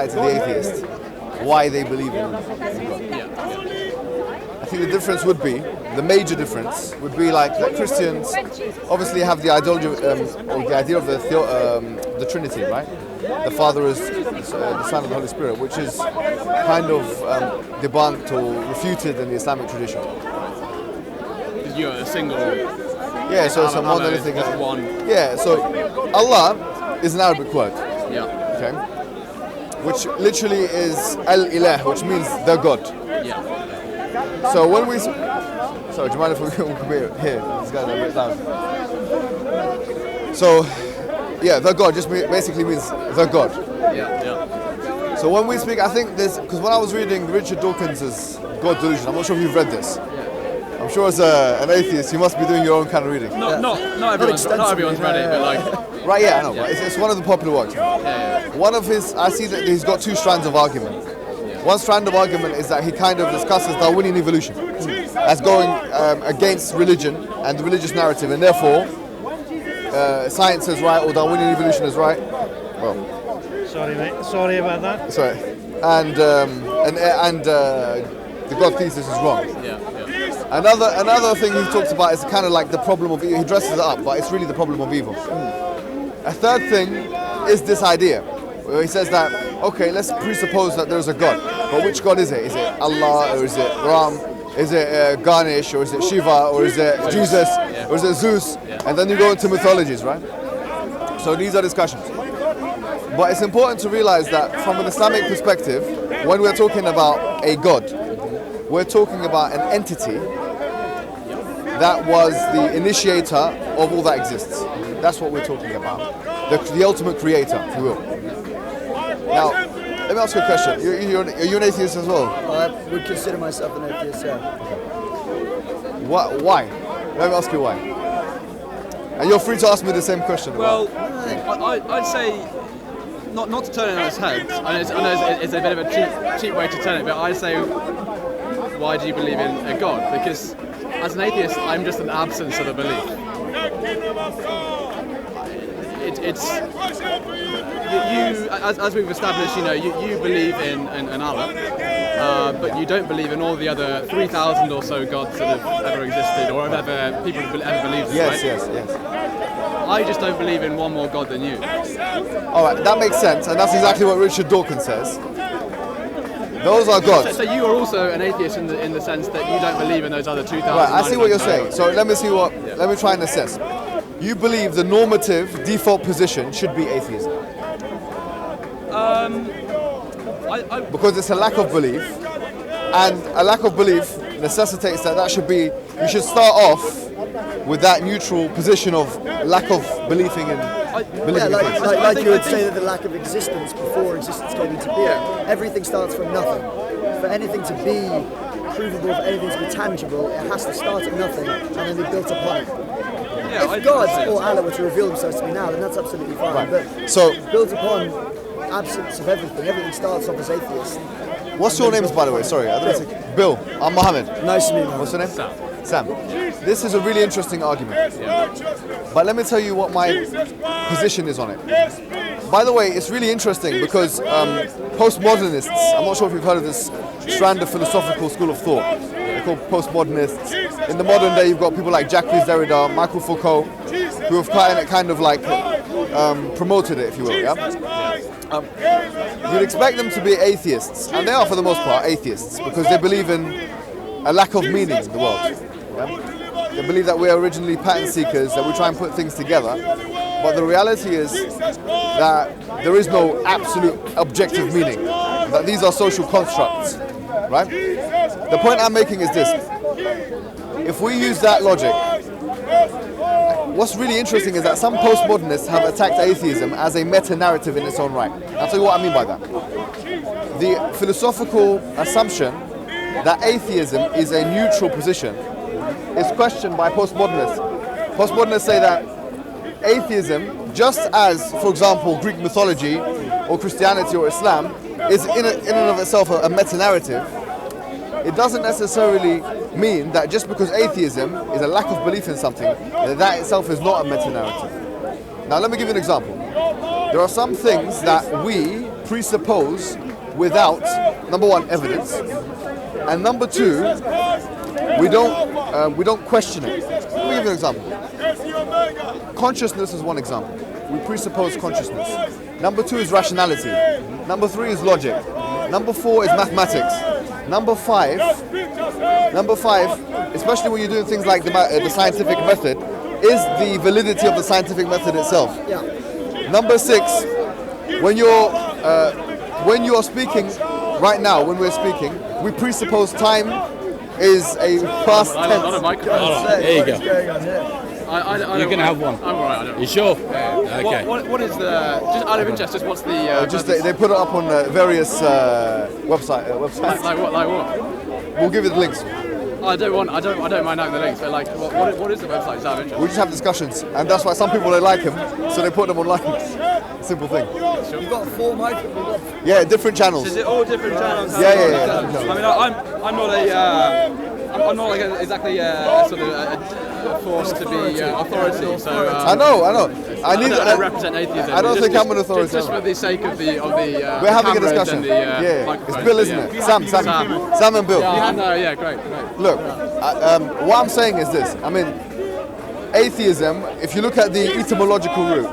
to the atheist why they believe in God. I think the difference would be, the major difference would be like that Christians obviously have the ideology or the idea of the Trinity, right? The Father is the Son and the Holy Spirit, which is kind of debunked or refuted in the Islamic tradition. You're a single. Yeah, so it's a monolithic. One. Yeah, so Allah is an Arabic word. Yeah. Okay. Which literally is al-ilah, which means the God. Yeah. So when we... Sorry, do you mind if we come here? These guys are a bit loud. So, yeah, the God just basically means the God. Yeah. So when we speak, I think there's... Because when I was reading Richard Dawkins' God Delusion, I'm not sure if you've read this. I'm sure as an atheist, you must be doing your own kind of reading. Not everyone's read it, but like... Right, yeah, I know. But it's one of the popular works. One of his... I see that he's got two strands of argument. One strand of argument is that he kind of discusses Darwinian evolution as going against religion and the religious narrative, and therefore science is right or Darwinian evolution is right. Well, sorry, mate. Sorry about that. Sorry, and the God thesis is wrong. Another thing he talks about is kind of like the problem of evil. He dresses it up, but it's really the problem of evil. A third thing is this idea, where he says that, okay, let's presuppose that there's a God, but which God is it? Is it Allah, or is it Ram? Is it Ganesh, or is it Shiva, or is it Jesus, or is it Zeus? And then you go into mythologies, right? So these are discussions. But it's important to realize that from an Islamic perspective, when we're talking about a God, we're talking about an entity that was the initiator of all that exists. That's what we're talking about. The ultimate creator, if you will. Now, let me ask you a question. Are you an atheist as well? I would consider myself an atheist, yeah. Why? Let me ask you why. And you're free to ask me the same question. Well, I'd say, not to turn it on its head, I know it's a bit of a cheap way to turn it, but I'd say, why do you believe in a God? Because as an atheist, I'm just an absence of a belief. As we've established, you believe in Allah, but you don't believe in all the other 3,000 or so gods that have ever existed or ever people have ever believed in. Yes. I just don't believe in one more God than you. All right, that makes sense, and that's exactly what Richard Dawkins says. Those are gods. So you are also an atheist in the sense that you don't believe in those other 2,000. Right, I see what you're saying. So let me try and assess. You believe the normative default position should be atheism. Because it's a lack of belief, and a lack of belief necessitates that you should start off with that neutral position of lack of believing in things. Like you would say that the lack of existence before existence came into being. Everything starts from nothing. For anything to be provable, for anything to be tangible, it has to start at nothing and then be built upon it. If God or Allah were to reveal themselves to me now, then that's absolutely fine. Right. But so built upon absence of everything starts off as atheist. What's your names, by the way? Sorry, Bill. I'm Mohammed. Nice to meet you. What's your name? Sam. This is a really interesting argument. But let me tell you what my position is on it. By the way, it's really interesting because postmodernists, I'm not sure if you've heard of this strand of philosophical school of thought. They're called postmodernists. In the modern day, you've got people like Jacques Derrida, Michael Foucault, who have kind of like promoted it, if you will. You'd expect them to be atheists, and they are for the most part atheists because they believe in a lack of meaning in the world. They believe that we are originally pattern seekers, that we try and put things together, but the reality is that there is no absolute objective meaning, that these are social constructs, right? The point I'm making is this. If we use that logic, what's really interesting is that some postmodernists have attacked atheism as a meta-narrative in its own right. I'll tell you what I mean by that. The philosophical assumption that atheism is a neutral position is questioned by postmodernists. Postmodernists say that atheism, just as, for example, Greek mythology or Christianity or Islam, is in and of itself a meta-narrative, it doesn't necessarily mean that just because atheism is a lack of belief in something, that itself is not a meta-narrative. Now let me give you an example. There are some things that we presuppose without, number one, evidence, and number two, we don't question it. Let me give you an example. Consciousness is one example. We presuppose consciousness. Number two is rationality. Number three is logic. Number four is mathematics. Number five, especially when you're doing things like the scientific method, is the validity of the scientific method itself. Yeah. Number six, when you're speaking right now, when we're speaking, we presuppose time is a past Not a tense. microphone. There you go. What's going on here? You can have one. I'm alright. I don't. You sure? Yeah. Okay. What is the? Just out of interest, just what's the? Just they put it up on various websites. Like what? We'll give you the links. I don't mind knowing the links. But like, what is the website? Is that of interest? We just have discussions, and that's why some people don't like him, so they put them online. Simple thing. We've got 4 microphones. Yeah, different channels. Is it all different channels? Yeah. I mean, I'm not I'm not like exactly sort of a force to be authority. So I know. I don't represent atheism. I don't think I'm an authority. Just for the sake of the we're having a discussion. And the, Yeah, it's Bill, isn't it? Sam and Bill. Yeah, great. Look, what I'm saying is this. I mean, atheism, if you look at the etymological root,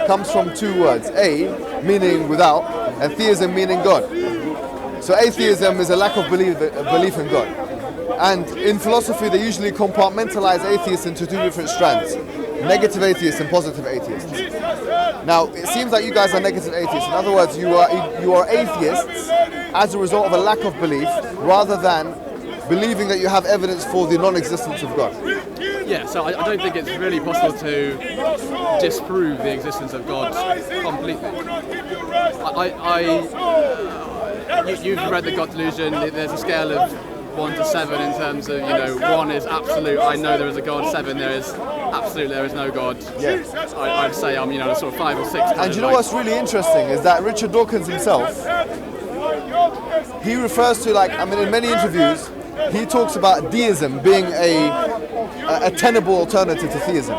comes from 2 words. A, meaning without, and theism, meaning God. So atheism is a lack of belief in God. And in philosophy, they usually compartmentalize atheists into 2 different strands. Negative atheists and positive atheists. Now, it seems like you guys are negative atheists. In other words, you are atheists as a result of a lack of belief, rather than believing that you have evidence for the non-existence of God. Yeah, so I don't think it's really possible to disprove the existence of God completely. You've read the God Delusion. There's a scale of 1 to 7 in terms of, 1 is absolute, I know there is a God, 7 there is absolute, there is no God. Yeah. I'd say I'm, sort of 5 or 6. And you know what's really interesting is that Richard Dawkins himself, he refers to, in many interviews, he talks about deism being a tenable alternative to theism.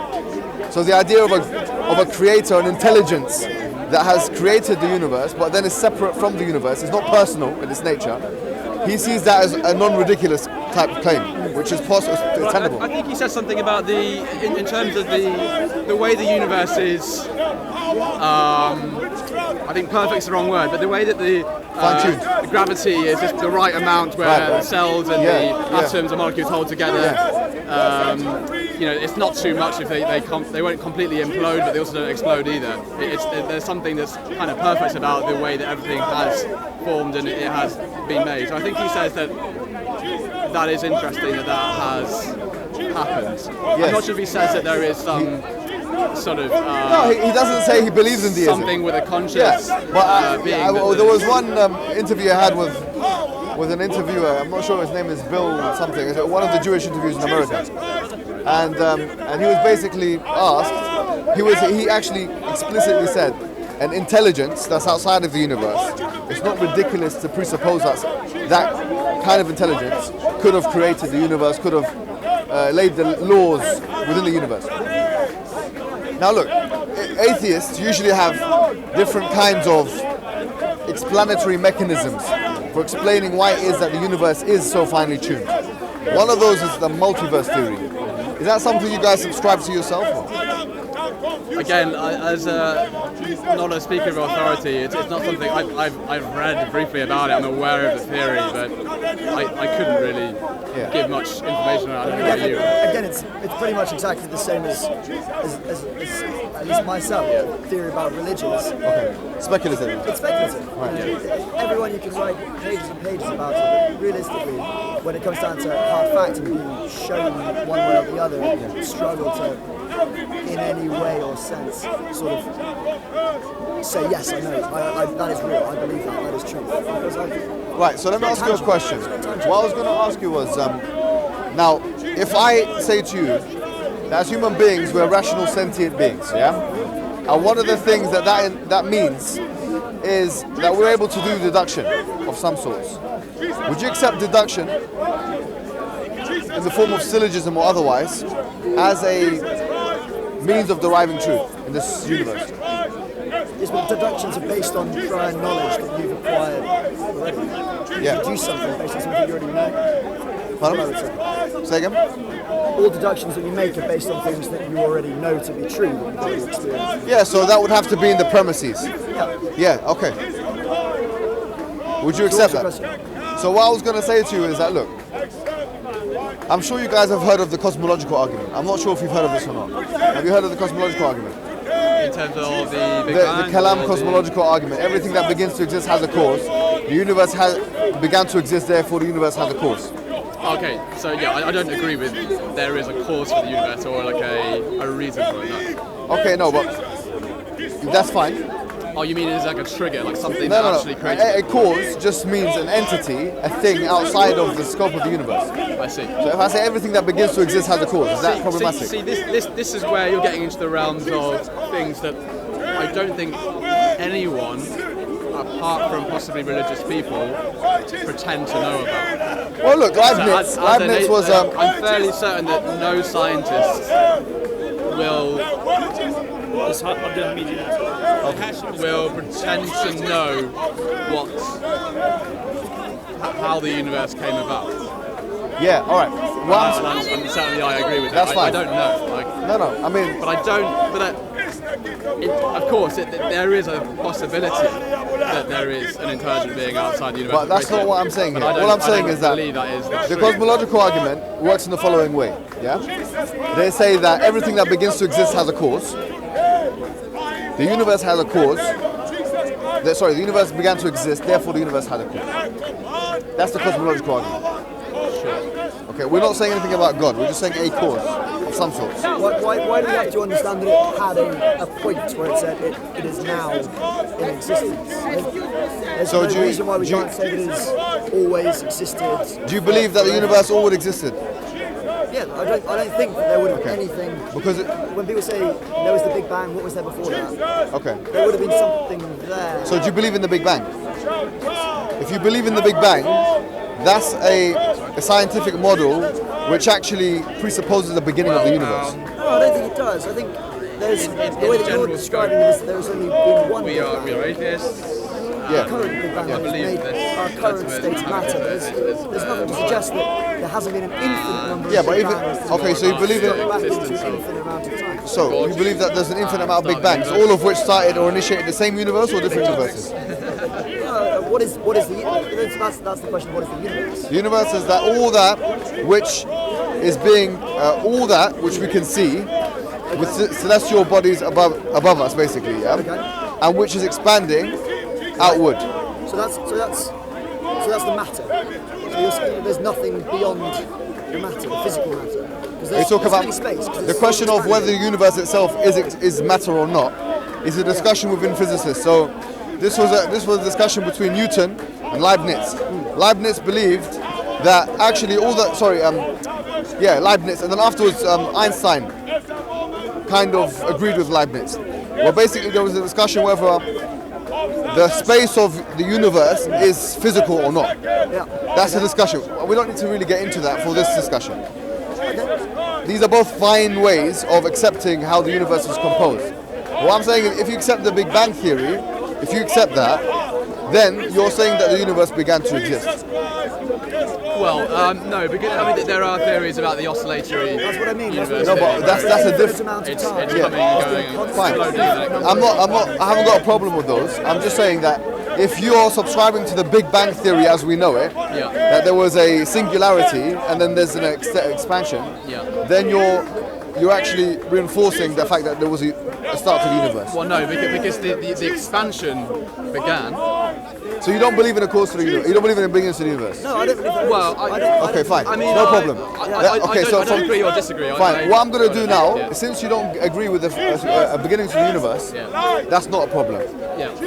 So the idea of a creator, an intelligence that has created the universe, but then is separate from the universe, is not personal in its nature. He sees that as a non-ridiculous type of claim, which is possible, tenable. I think he says something about in terms of the way the universe is. I think perfect's the wrong word, but the way that the gravity is just the right amount where the cells and the atoms and molecules hold together. It's not too much if they won't completely implode, but they also don't explode either. There's something that's kind of perfect about the way that everything has formed and it has been made. So I think he says that is interesting that has happened. Yes. I'm not sure if he says that there is some sort of no, he doesn't say he believes in deism. Something with a conscious being. There was one interview I had with an interviewer. I'm not sure his name is Bill something. It's one of the Jewish interviews in America, and he was basically asked. He actually explicitly said, an intelligence that's outside of the universe. It's not ridiculous to presuppose that kind of intelligence could have created the universe, could have laid the laws within the universe. Now look, atheists usually have different kinds of explanatory mechanisms for explaining why it is that the universe is so finely tuned. One of those is the multiverse theory. Is that something you guys subscribe to yourself? Again, as not a speaker of authority, it's not something I've read briefly about it. I'm aware of the theory, but I couldn't really give much information on it. Again, it's pretty much exactly the same as at least myself. Theory about religions. Okay. Speculative. It's speculative. Right. Everyone, you can write pages and pages about it. But realistically, when it comes down to hard facts and being shown one way or the other, struggle to, in any way or sense, sort of say yes, I know, that is real, I believe that is true. Right, so let me ask you a question. What I was going to ask you was, now, if I say to you that as human beings we're rational sentient beings, yeah? And one of the things that means is that we're able to do deduction of some sorts. Would you accept deduction in the form of syllogism or otherwise as a means of deriving truth in this universe? Yes, but deductions are based on prior knowledge that you've acquired already. Yeah. You deduce something based on something you already know. Pardon? Say again? All deductions that you make are based on things that you already know to be true, that you've already experienced. Yeah, so that would have to be in the premises. Yeah. Yeah, okay. Would you accept that? So what I was going to say to you is that, look, I'm sure you guys have heard of the cosmological argument. I'm not sure if you've heard of this or not. Have you heard of the cosmological argument? In terms of the Big The Bang, Kalam cosmological argument. Everything that begins to exist has a cause. The universe began to exist, therefore the universe has a cause. Okay, so yeah, I don't agree with there is a cause for the universe or like a reason for it. No. Okay, no, but that's fine. Oh, you mean it's like a trigger, like something No, that no, actually no. creates A cause just means an entity, a thing outside of the scope of the universe. I see. So if I say everything that begins to exist has a cause, is that problematic? See, this is where you're getting into the realms of things that I don't think anyone, apart from possibly religious people, pretend to know about. Well, look, Leibniz was. I'm fairly certain that no scientist will pretend to know how the universe came about. Yeah, all right. And certainly I agree with that. That's fine. I don't know. No, I mean. But I don't. Of course, there is a possibility that there is an intelligent being outside the universe. But that's not what I'm saying here. All I'm saying is that the true. cosmological argument works in the following way. Yeah, they say that everything that begins to exist has a cause. The universe has a cause. The universe began to exist, therefore the universe had a cause. That's the cosmological argument. Okay, we're not saying anything about God. We're just saying a cause of some sort. Why do we have to understand that it had a point where it said it is now in existence? There's no reason why we can't say that it has always existed. Do you believe that the universe always existed? Yeah, I don't think that there would have been anything. Because when people say there was the Big Bang, what was there before that? Okay. There would have been something there. So do you believe in the Big Bang? If you believe in the Big Bang, that's a scientific model which actually presupposes the beginning of the universe. No, I don't think it does. I think there's the way that you're describing it is that there's only been one Big Bang. We are atheists. Yeah. The current Big Bang I has believe made this. our current state of matter. There's nothing to suggest that there hasn't been an infinite number of But Big even Bangs. okay, so you believe Going back in into an infinite amount of time. so you believe that there's an infinite amount of Big Bangs, all of which started or initiated the same universe or different universes? What is the universe? That's the question. What is the universe? The universe is that all that which is being all that which we can see with celestial bodies above us, basically, yeah, and which is expanding outward. So that's the matter. So you're saying that there's nothing beyond the matter, the physical matter. They talk about the question of whether the universe itself is matter or not is a discussion within physicists. So this was a discussion between Newton and Leibniz. Leibniz believed that actually all that Leibniz, and then afterwards Einstein kind of agreed with Leibniz. Well, basically there was a discussion whether the space of the universe is physical or not. That's the discussion. We don't need to really get into that for this discussion. These are both fine ways of accepting how the universe is composed. What I'm saying is, if you accept the Big Bang theory, if you accept that, then you're saying that the universe began to exist. Well, no, because there are theories about the oscillatory universe. No, but that's a different. It's coming and going and Fine. slowly. I haven't got a problem with those. I'm just saying that if you're subscribing to the Big Bang theory as we know it, that there was a singularity and then there's an expansion, then you're actually reinforcing the fact that there was a start to the universe. Well, no, because the expansion began. So you don't believe in a cause to the universe? You don't believe in a beginning to the universe? No, I don't believe that. Well, okay, fine. I mean, no problem. I don't agree or disagree. Fine. What I'm going to do now, since you don't agree with a beginning to the universe, that's not a problem.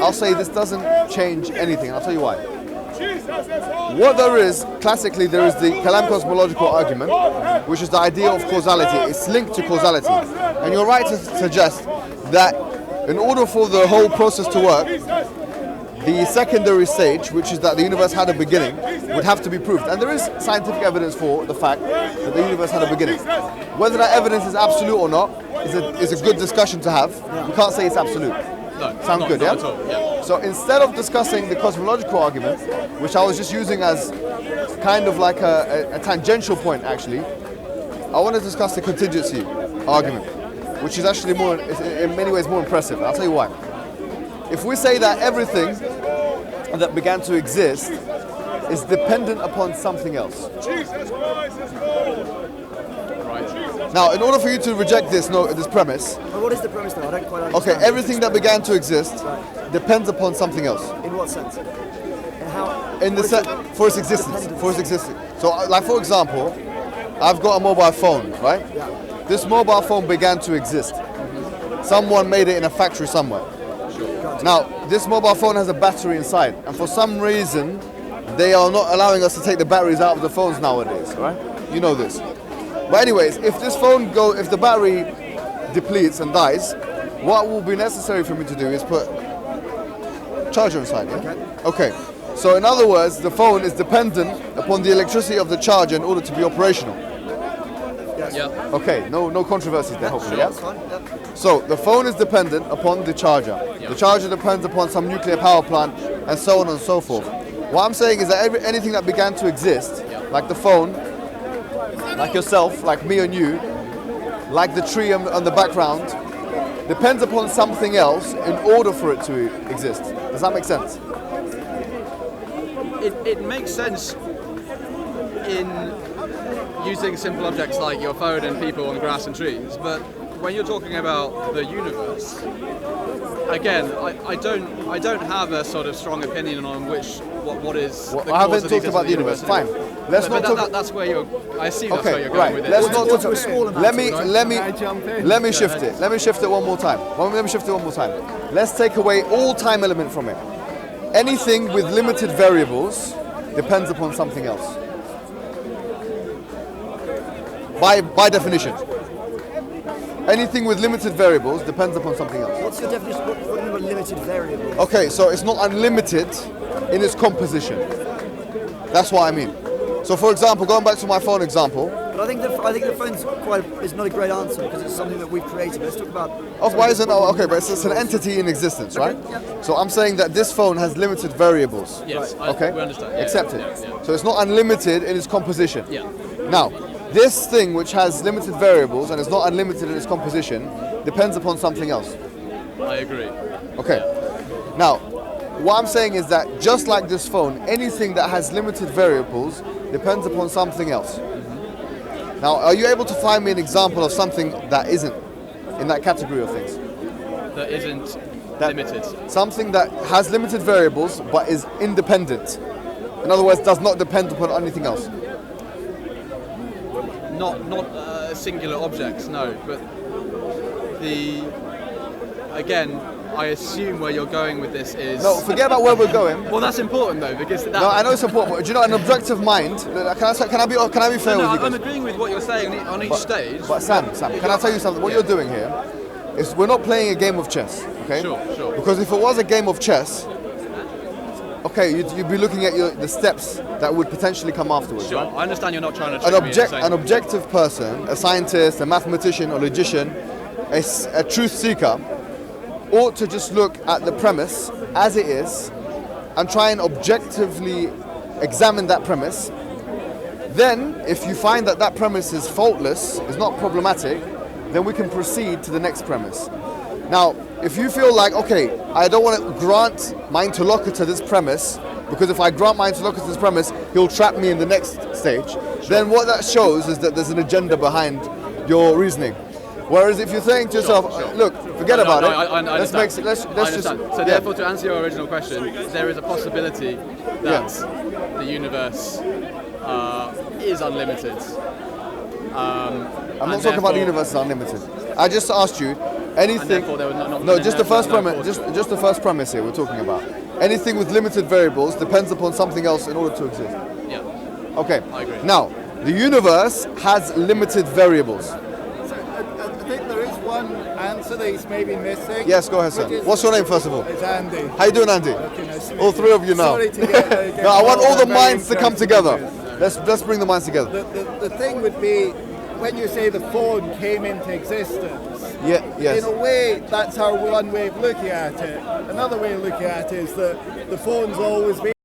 I'll say this doesn't change anything. I'll tell you why. What there is, classically, there is the Kalam cosmological argument, which is the idea of causality. It's linked to causality. And you're right to suggest that in order for the whole process to work, the secondary stage, which is that the universe had a beginning, would have to be proved. And there is scientific evidence for the fact that the universe had a beginning. Whether that evidence is absolute or not is a good discussion to have. You can't say it's absolute. No. Sound not, good, not yeah? at all, yeah. So instead of discussing the cosmological argument, which I was just using as kind of like a tangential point actually, I want to discuss the contingency argument, which is actually more, in many ways more impressive. I'll tell you why. If we say that everything that began to exist is dependent upon something else. Right. Now, in order for you to reject this premise, But what is the premise though? I don't quite understand. okay, everything that began to exist depends upon something else. In what sense? And how? In the what is it? for its existence, for its existence. So, like for example, I've got a mobile phone, right? Yeah. This mobile phone began to exist. Someone made it in a factory somewhere. Now, this mobile phone has a battery inside, and for some reason, they are not allowing us to take the batteries out of the phones nowadays, right? You know this. But anyways, if this phone if the battery depletes and dies, what will be necessary for me to do is put charger inside, yeah? Okay. So in other words, the phone is dependent upon the electricity of the charger in order to be operational. Yeah. Okay, no controversies there, hopefully, yeah? That's fine. Yeah. So the phone is dependent upon the charger. Yeah. The charger depends upon some nuclear power plant, and so on and so forth. What I'm saying is that anything that began to exist, like the phone, like yourself, like me and you, like the tree on the background, depends upon something else in order for it to exist. Does that make sense? It makes sense in using simple objects like your phone and people and grass and trees, but when you're talking about the universe, again, I don't have a sort of strong opinion on what is. Well, the I haven't cause of talked the about the universe. Fine. Let's not talk. That's where you're. I see that's Okay, where you're going right. with it. Let's not What's talk. a smaller Let me matter, let me shift it. Let me shift it one more time. Let me shift it one more time. Let's take away all time element from it. Anything with limited variables depends upon something else. By definition. Anything with limited variables depends upon something else. What's the definition? What do you mean by limited variables? Okay, so it's not unlimited in its composition. That's what I mean. So for example, going back to my phone example, But I think the phone's is not a great answer because it's something that we've created. Let's talk about. why isn't okay? But it's an entity in existence, right? yeah. So I'm saying that this phone has limited variables. Yes, Okay. we understand. Yeah, Accepted. yeah. So it's not unlimited in its composition. Yeah. Now, this thing which has limited variables and is not unlimited in its composition depends upon something else. I agree. Okay. Now, what I'm saying is that just like this phone, anything that has limited variables depends upon something else. Now, are you able to find me an example of something that isn't in that category of things? That isn't That- limited. Something that has limited variables but is independent. In other words, does not depend upon anything else. Not singular objects, no. But again, I assume where you're going with this is. No, forget about where we're going. Well, that's important though because that. No, I know it's important, but do you know, an objective mind. Can I be fair No, with you I'm guys? agreeing with what you're saying on each stage. But Sam, can I tell you something? What you're doing here is we're not playing a game of chess, okay? Sure. Because if it was a game of chess, okay, you'd be looking at the steps that would potentially come afterwards, Sure, right? I understand you're not trying to trick me into saying- An objective person, a scientist, a mathematician, a logician, a truth seeker, ought to just look at the premise as it is and try and objectively examine that premise. Then, if you find that that premise is faultless, is not problematic, then we can proceed to the next premise. Now, if you feel like, okay, I don't want to grant my interlocutor this premise, because if I grant my interlocutor this premise, he'll trap me in the next stage, then what that shows is that there's an agenda behind your reasoning. Whereas if you're saying to yourself, look, forget about it, I let's understand. just... I understand. So yeah. therefore, to answer your original question, there is a possibility that the universe is unlimited. I'm not talking about the universe is unlimited. I just asked you anything. therefore there was not no, just the first no premise. Just the first premise here we're talking about. Anything with limited variables depends upon something else in order to exist. Yeah. Okay. I agree. Now, the universe has limited variables. I think there is one answer that he's maybe missing. Yes, go ahead, sir. which is- What's your name, first of all? It's Andy. How you doing, Andy? Okay, nice to meet All three of you now. Sorry to get No, I want all the very minds to come interested together. in this. Let's bring the minds together. The thing would be, when you say the phone came into existence, Yeah, yes. In a way, that's our one way of looking at it. Another way of looking at it is that the phone's always been